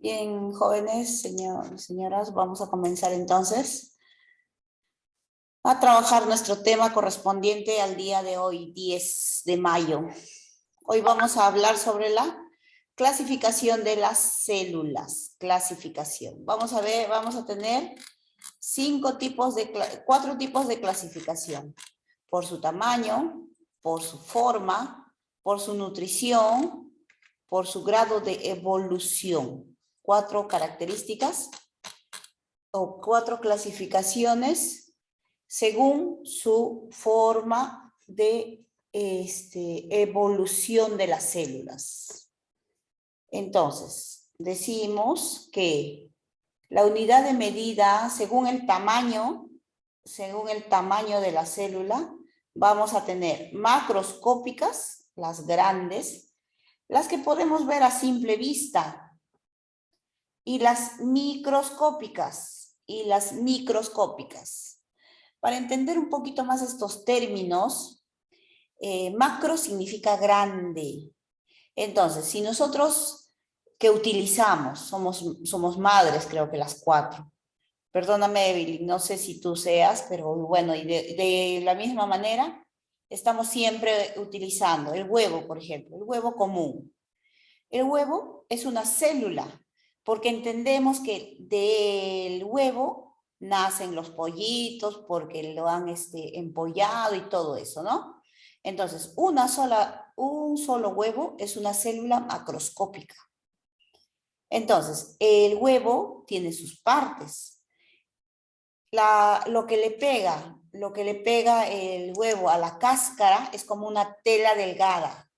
Bien, jóvenes, señoras, vamos a comenzar entonces a trabajar nuestro tema correspondiente al día de hoy, 10 de mayo. Hoy vamos a hablar sobre la clasificación de las células. Clasificación. Vamos a tener cuatro tipos de clasificación. Por su tamaño, por su forma, por su nutrición, por su grado de evolución. 4 características o 4 clasificaciones según su forma de evolución de las células. Entonces, decimos que la unidad de medida, según el tamaño de la célula, vamos a tener macroscópicas, las grandes, las que podemos ver a simple vista, y las microscópicas, Para entender un poquito más estos términos, macro significa grande. Entonces, si nosotros que utilizamos, somos madres, creo que las 4. Perdóname, Evelyn, no sé si tú seas, pero bueno, y de la misma manera, estamos siempre utilizando el huevo, por ejemplo, el huevo común. El huevo es una célula, porque entendemos que del huevo nacen los pollitos, porque lo han empollado y todo eso, ¿no? Entonces, un solo huevo es una célula macroscópica. Entonces, el huevo tiene sus partes. Lo que le pega el huevo a la cáscara es como una tela delgada.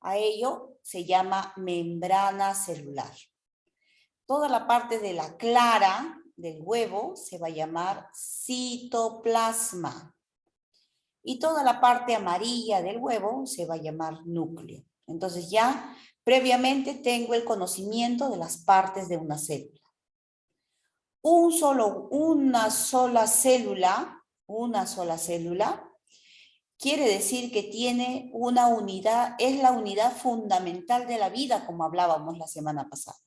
A ello se llama membrana celular. Toda la parte de la clara del huevo se va a llamar citoplasma. Y toda la parte amarilla del huevo se va a llamar núcleo. Entonces ya previamente tengo el conocimiento de las partes de una célula. Una sola célula quiere decir que tiene una unidad, es la unidad fundamental de la vida, como hablábamos la semana pasada.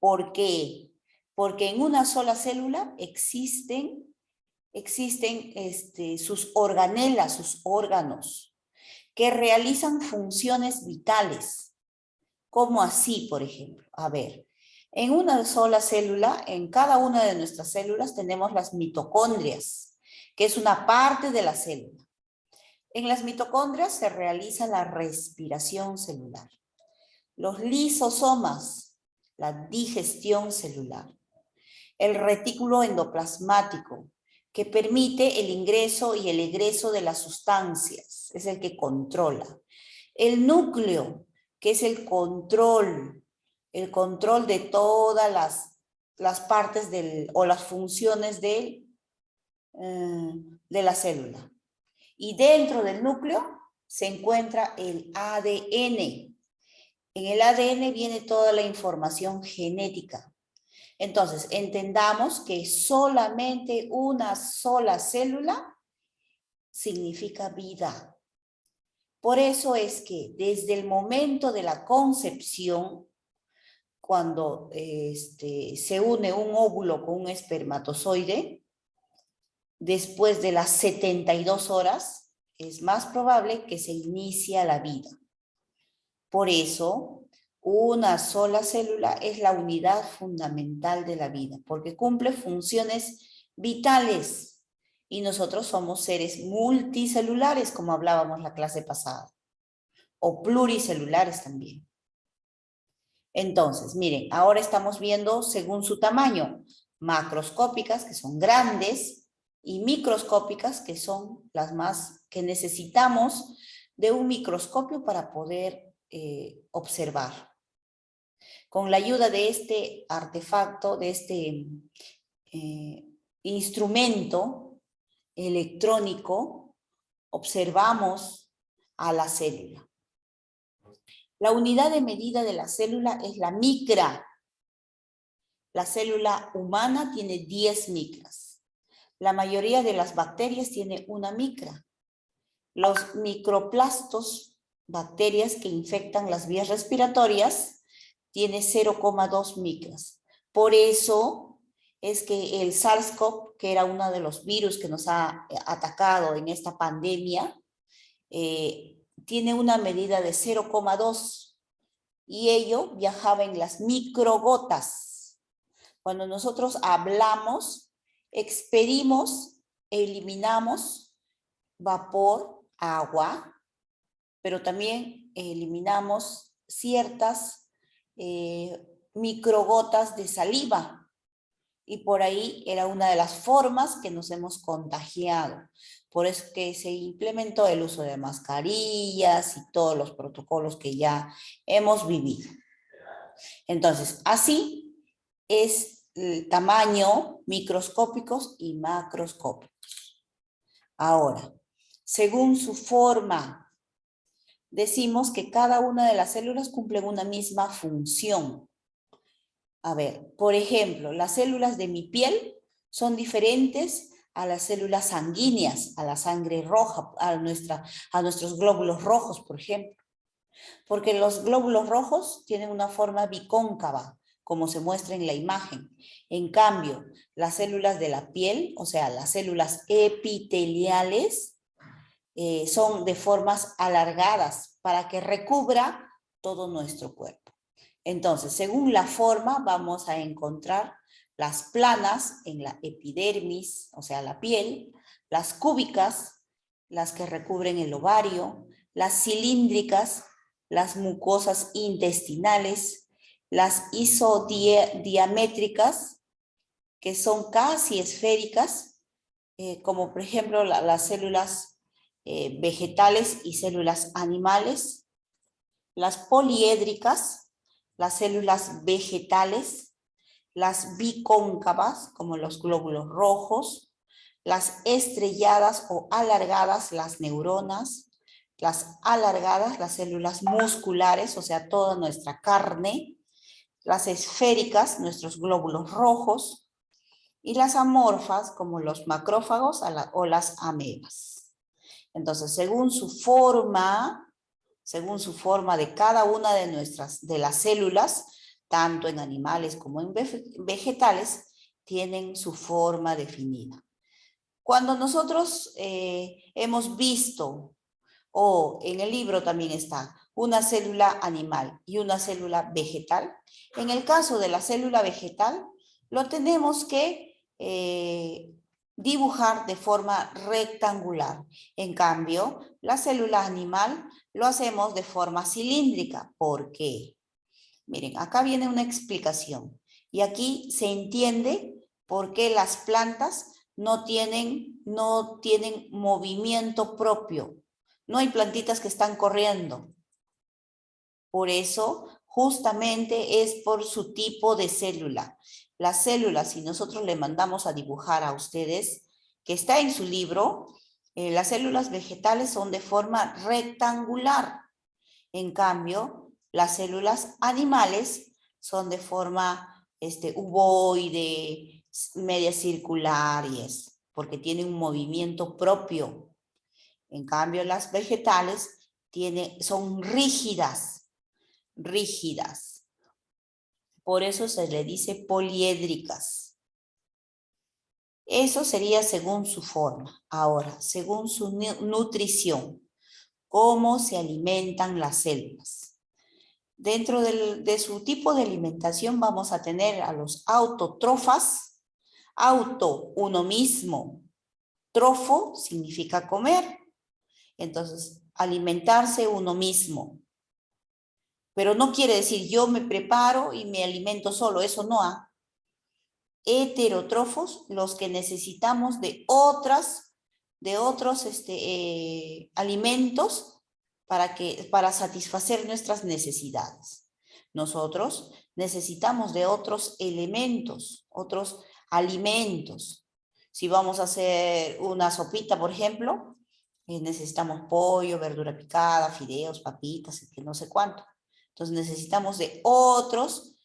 ¿Por qué? Porque en una sola célula existen sus organelas, sus órganos, que realizan funciones vitales. ¿Cómo así, por ejemplo? A ver, en una sola célula, en cada una de nuestras células tenemos las mitocondrias, que es una parte de la célula. En las mitocondrias se realiza la respiración celular. Los lisosomas, la digestión celular. El retículo endoplasmático, que permite el ingreso y el egreso de las sustancias, es el que controla. El núcleo, que es el control de todas las partes o las funciones de la célula. Y dentro del núcleo se encuentra el ADN. En el ADN viene toda la información genética. Entonces, entendamos que solamente una sola célula significa vida. Por eso es que desde el momento de la concepción, cuando se une un óvulo con un espermatozoide, después de las 72 horas, es más probable que se inicie la vida. Por eso, una sola célula es la unidad fundamental de la vida, porque cumple funciones vitales. Y nosotros somos seres multicelulares, como hablábamos la clase pasada, o pluricelulares también. Entonces, miren, ahora estamos viendo según su tamaño, macroscópicas, que son grandes, y microscópicas, que son las más que necesitamos de un microscopio para poder observar. Con la ayuda de este artefacto, de este instrumento electrónico, observamos a la célula. La unidad de medida de la célula es la micra. La célula humana tiene 10 micras. La mayoría de las bacterias tiene una micra. Los microplastos, bacterias que infectan las vías respiratorias, tiene 0,2 micras. Por eso es que el SARS-CoV, que era uno de los virus que nos ha atacado en esta pandemia, tiene una medida de 0,2 y ello viajaba en las microgotas. Cuando nosotros hablamos, expedimos, eliminamos vapor, agua, pero también eliminamos ciertas microgotas de saliva. Y por ahí era una de las formas que nos hemos contagiado. Por eso que se implementó el uso de mascarillas y todos los protocolos que ya hemos vivido. Entonces, así es el tamaño microscópicos y macroscópicos. Ahora, según su forma, decimos que cada una de las células cumple una misma función. A ver, por ejemplo, las células de mi piel son diferentes a las células sanguíneas, a la sangre roja, a nuestros glóbulos rojos, por ejemplo. Porque los glóbulos rojos tienen una forma bicóncava, como se muestra en la imagen. En cambio, las células de la piel, o sea, las células epiteliales, son de formas alargadas para que recubra todo nuestro cuerpo. Entonces, según la forma, vamos a encontrar las planas en la epidermis, o sea, la piel, las cúbicas, las que recubren el ovario, las cilíndricas, las mucosas intestinales, las isodiamétricas, que son casi esféricas, como por ejemplo las células vegetales y células animales, las poliédricas, las células vegetales, las bicóncavas, como los glóbulos rojos, las estrelladas o alargadas, las neuronas, las alargadas, las células musculares, o sea, toda nuestra carne, las esféricas, nuestros glóbulos rojos, y las amorfas, como los macrófagos o las amebas. Entonces, según su forma de cada una de las células, tanto en animales como en vegetales, tienen su forma definida. Cuando nosotros hemos visto, o en el libro también está, una célula animal y una célula vegetal, en el caso de la célula vegetal, lo tenemos que dibujar de forma rectangular. En cambio, la célula animal lo hacemos de forma cilíndrica. ¿Por qué? Miren, acá viene una explicación. Y aquí se entiende por qué las plantas no tienen movimiento propio. No hay plantitas que están corriendo. Por eso, justamente es por su tipo de célula. Las células, si nosotros le mandamos a dibujar a ustedes, que está en su libro, las células vegetales son de forma rectangular. En cambio, las células animales son de forma uvoide, media circular y es, porque tienen un movimiento propio. En cambio, las vegetales son rígidas. Por eso se le dice poliédricas. Eso sería según su forma. Ahora, según su nutrición, cómo se alimentan las células. Dentro de su tipo de alimentación vamos a tener a los autótrofas. Auto, uno mismo. Trofo significa comer. Entonces, alimentarse uno mismo. Pero no quiere decir yo me preparo y me alimento solo, eso no. Heterótrofos, los que necesitamos de otros alimentos para satisfacer nuestras necesidades. Nosotros necesitamos de otros elementos, otros alimentos. Si vamos a hacer una sopita, por ejemplo, necesitamos pollo, verdura picada, fideos, papitas, que no sé cuánto. Entonces necesitamos de otros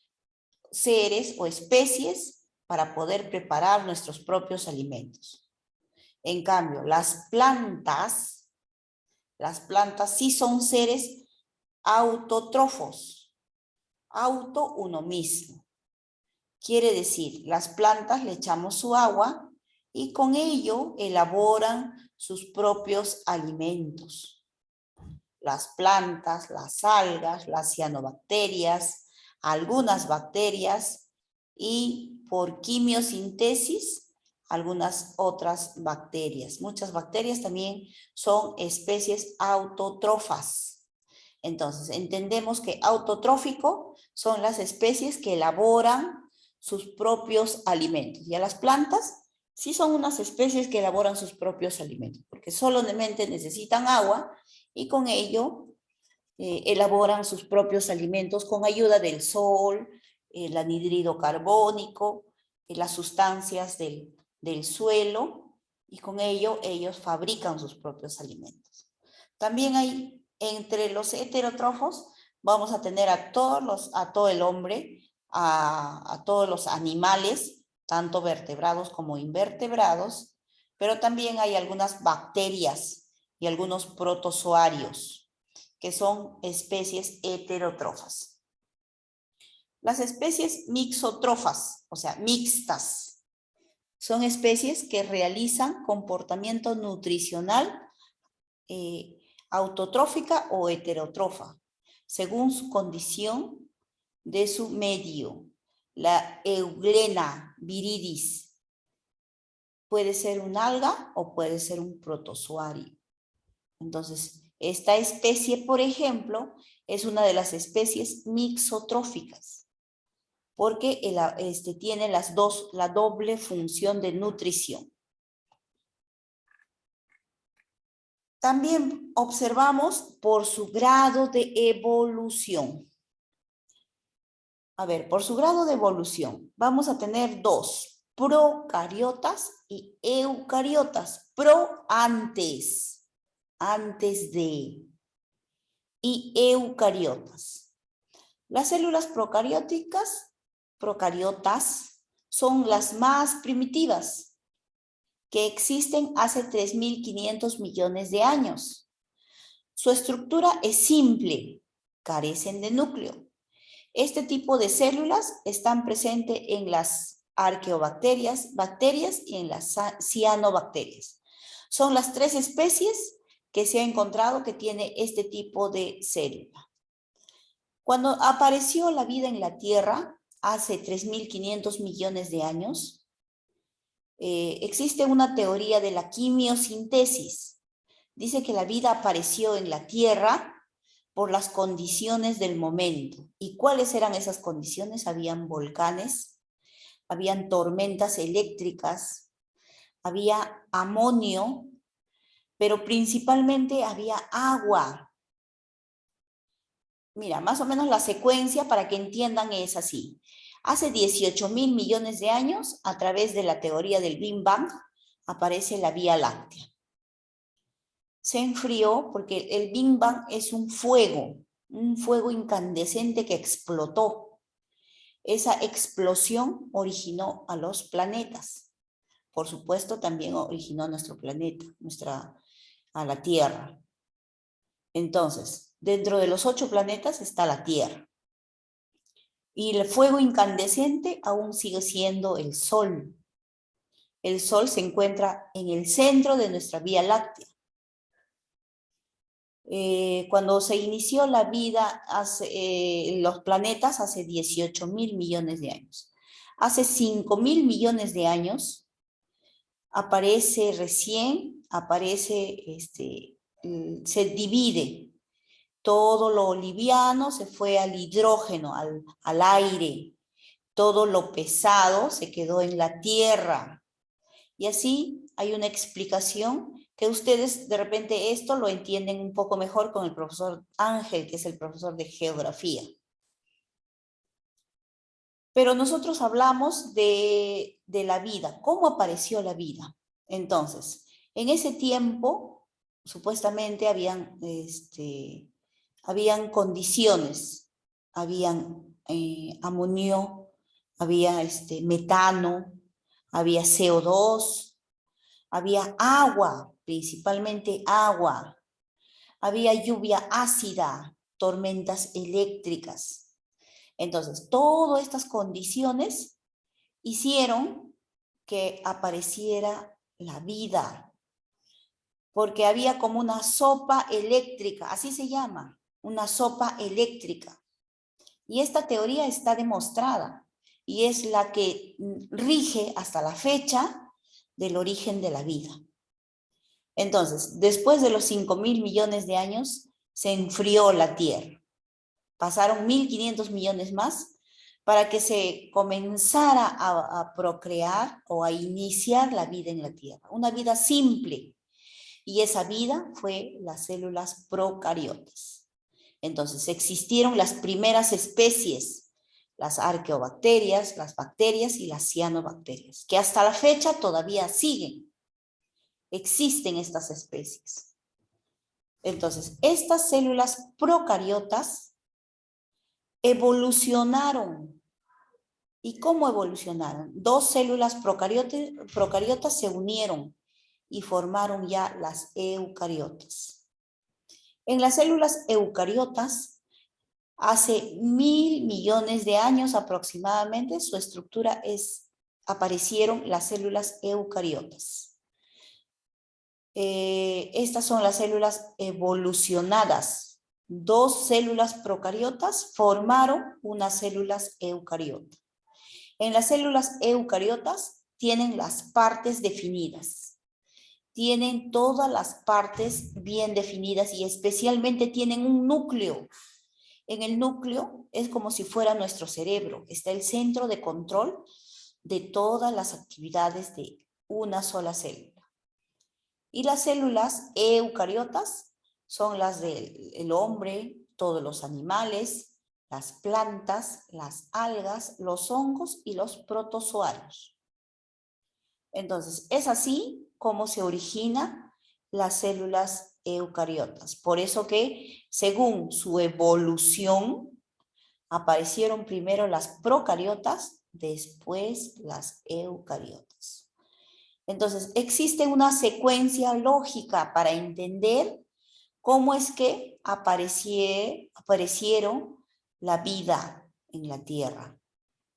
seres o especies para poder preparar nuestros propios alimentos. En cambio, las plantas sí son seres autótrofos. auto uno mismo. Quiere decir, las plantas le echamos su agua y con ello elaboran sus propios alimentos. Las plantas, las algas, las cianobacterias, algunas bacterias y por quimiosintesis algunas otras bacterias. Muchas bacterias también son especies autótrofas. Entonces, entendemos que autotrófico son las especies que elaboran sus propios alimentos. Y a las plantas sí son unas especies que elaboran sus propios alimentos, porque solamente necesitan agua y con ello elaboran sus propios alimentos con ayuda del sol, el anhídrido carbónico, las sustancias del suelo, y con ello ellos fabrican sus propios alimentos. También hay entre los heterótrofos, vamos a tener a todo el hombre, a todos los animales, tanto vertebrados como invertebrados, pero también hay algunas bacterias y algunos protozoarios, que son especies heterótrofas. Las especies mixotrofas, o sea, mixtas, son especies que realizan comportamiento nutricional autotrófica o heterótrofa, según su condición de su medio. La Euglena viridis puede ser un alga o puede ser un protozoario. Entonces, esta especie, por ejemplo, es una de las especies mixotróficas, porque tiene la doble función de nutrición. También observamos por su grado de evolución. A ver, por su grado de evolución, vamos a tener dos, procariotas y eucariotas. Pro antes de, y eucariotas. Las células procariotas, son las más primitivas, que existen hace 3.500 millones de años. Su estructura es simple, carecen de núcleo. Este tipo de células están presentes en las arqueobacterias, bacterias y en las cianobacterias. Son las tres especies que se ha encontrado que tiene este tipo de célula. Cuando apareció la vida en la Tierra, hace 3.500 millones de años, existe una teoría de la quimiosintesis. Dice que la vida apareció en la Tierra por las condiciones del momento. ¿Y cuáles eran esas condiciones? Habían volcanes, habían tormentas eléctricas, había amonio, pero principalmente había agua. Mira, más o menos la secuencia para que entiendan es así. Hace 18.000 millones de años, a través de la teoría del Big Bang, aparece la Vía Láctea. Se enfrió porque el Big Bang es un fuego incandescente que explotó. Esa explosión originó a los planetas. Por supuesto, también originó nuestro planeta, a la Tierra. Entonces, dentro de los 8 planetas está la Tierra. Y el fuego incandescente aún sigue siendo el Sol. El Sol se encuentra en el centro de nuestra Vía Láctea. Cuando se inició la vida, los planetas, hace 18.000 millones de años. Hace 5.000 millones de años, se divide. Todo lo liviano se fue al hidrógeno, al aire. Todo lo pesado se quedó en la tierra. Y así hay una explicación que ustedes de repente esto lo entienden un poco mejor con el profesor Ángel, que es el profesor de geografía. Pero nosotros hablamos de la vida, cómo apareció la vida. Entonces, en ese tiempo, supuestamente habían condiciones, habían amonio, había metano, había CO2, había agua, principalmente agua, había lluvia ácida, tormentas eléctricas. Entonces, todas estas condiciones hicieron que apareciera la vida, porque había como una sopa eléctrica, así se llama, una sopa eléctrica. Y esta teoría está demostrada y es la que rige hasta la fecha del origen de la vida. Entonces, después de los 5.000 millones de años, se enfrió la Tierra. Pasaron 1.500 millones más para que se comenzara a procrear o a iniciar la vida en la Tierra. Una vida simple. Y esa vida fue las células procariotas. Entonces, existieron las primeras especies, las arqueobacterias, las bacterias y las cianobacterias, que hasta la fecha todavía siguen. Existen estas especies. Entonces, estas células procariotas evolucionaron. ¿Y cómo evolucionaron? Dos células procariotas se unieron y formaron ya las eucariotas. En las células eucariotas, hace 1.000 millones de años aproximadamente, su estructura aparecieron las células eucariotas. Estas son las células evolucionadas. Dos células procariotas formaron unas células eucariotas. En las células eucariotas tienen las partes definidas. Tienen todas las partes bien definidas y especialmente tienen un núcleo. En el núcleo es como si fuera nuestro cerebro. Está el centro de control de todas las actividades de una sola célula. Y las células eucariotas son las del hombre, todos los animales, las plantas, las algas, los hongos y los protozoarios. Entonces, es así como se originan las células eucariotas. Por eso que, según su evolución, aparecieron primero las procariotas, después las eucariotas. Entonces, existe una secuencia lógica para entender cómo es que aparecieron la vida en la Tierra.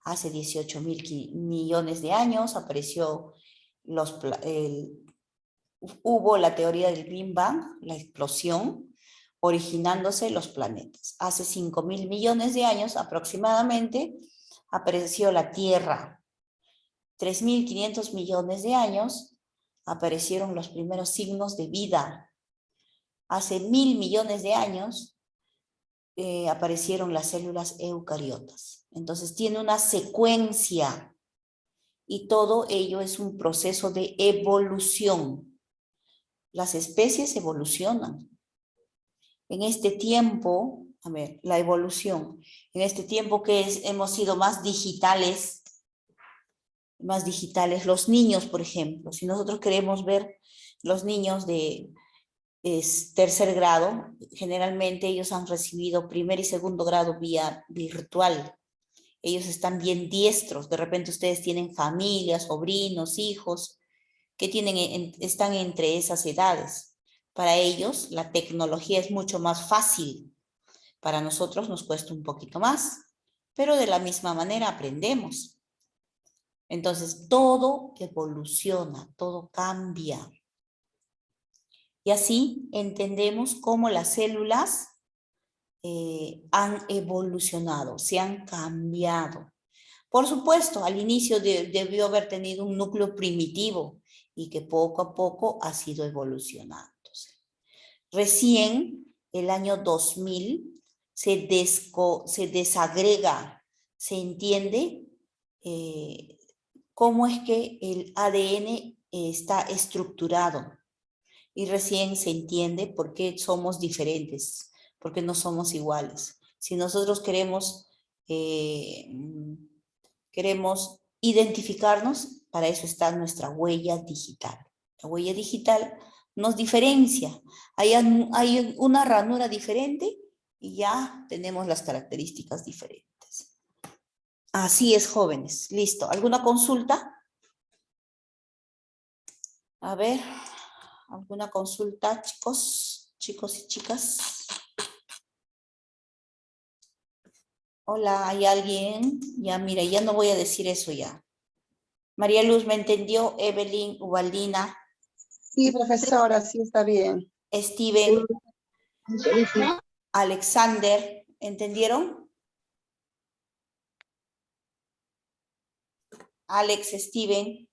Hace 18.000 millones de años apareció, hubo la teoría del Big Bang, la explosión, originándose los planetas. Hace 5.000 millones de años aproximadamente apareció la Tierra. 3.500 millones de años aparecieron los primeros signos de vida. Hace 1.000 millones de años aparecieron las células eucariotas. Entonces tiene una secuencia y todo ello es un proceso de evolución. Las especies evolucionan. En este tiempo, a ver, la evolución, en este tiempo que hemos sido más digitales, los niños, por ejemplo, si nosotros queremos ver los niños de tercer grado, generalmente ellos han recibido primer y segundo grado vía virtual. Ellos están bien diestros, de repente ustedes tienen familias, sobrinos, hijos, que están entre esas edades. Para ellos la tecnología es mucho más fácil, para nosotros nos cuesta un poquito más, pero de la misma manera aprendemos. Entonces, todo evoluciona, todo cambia. Y así entendemos cómo las células han evolucionado, se han cambiado. Por supuesto, al inicio debió haber tenido un núcleo primitivo y que poco a poco ha sido evolucionando. Recién, el año 2000, se desagrega, se entiende cómo es que el ADN está estructurado y recién se entiende por qué somos diferentes, por qué no somos iguales. Si nosotros queremos identificarnos, para eso está nuestra huella digital. La huella digital nos diferencia. Hay una ranura diferente y ya tenemos las características diferentes. Así es, jóvenes. Listo. ¿Alguna consulta? A ver, ¿alguna consulta, chicos y chicas? Hola, ¿hay alguien? Ya, mira, ya no voy a decir eso ya. María Luz, ¿me entendió? Evelyn, Ubaldina, Sí, profesora, sí está bien. Steven, Alexander, ¿entendieron? Alex, Steven.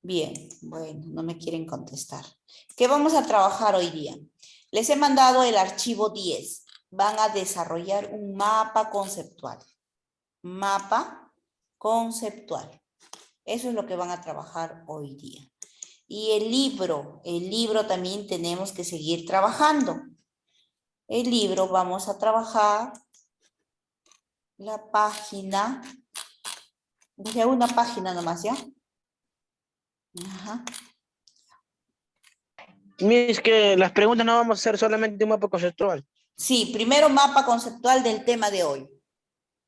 Bien, bueno, no me quieren contestar. ¿Qué vamos a trabajar hoy día? Les he mandado el archivo 10. Van a desarrollar un mapa conceptual. Mapa conceptual. Eso es lo que van a trabajar hoy día. Y el libro también tenemos que seguir trabajando. El libro vamos a trabajar la página, dije una página nomás, ¿ya? Ajá. Miss, que las preguntas no vamos a hacer solamente un mapa conceptual. Sí, primero mapa conceptual del tema de hoy.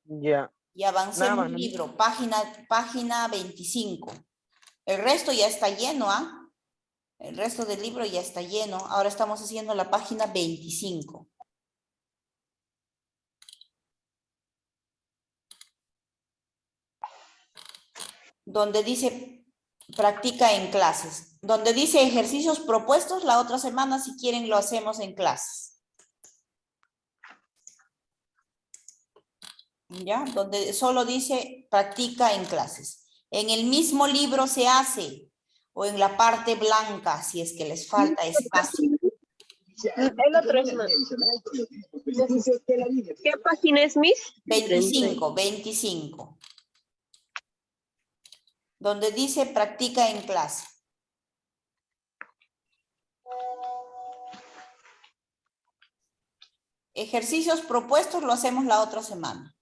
Ya. Y avancé Nada en más, el ¿no? libro, página 25. El resto ya está lleno, ¿ah? El resto del libro ya está lleno. Ahora estamos haciendo la página 25. Donde dice practica en clases. Donde dice ejercicios propuestos, la otra semana, si quieren, lo hacemos en clases. ¿Ya? Donde solo dice practica en clases. En el mismo libro se hace, o en la parte blanca, si es que les falta espacio. El otro es más. ¿Qué página es, Miss? 25, 25. Donde dice practica en clase. Ejercicios propuestos lo hacemos la otra semana.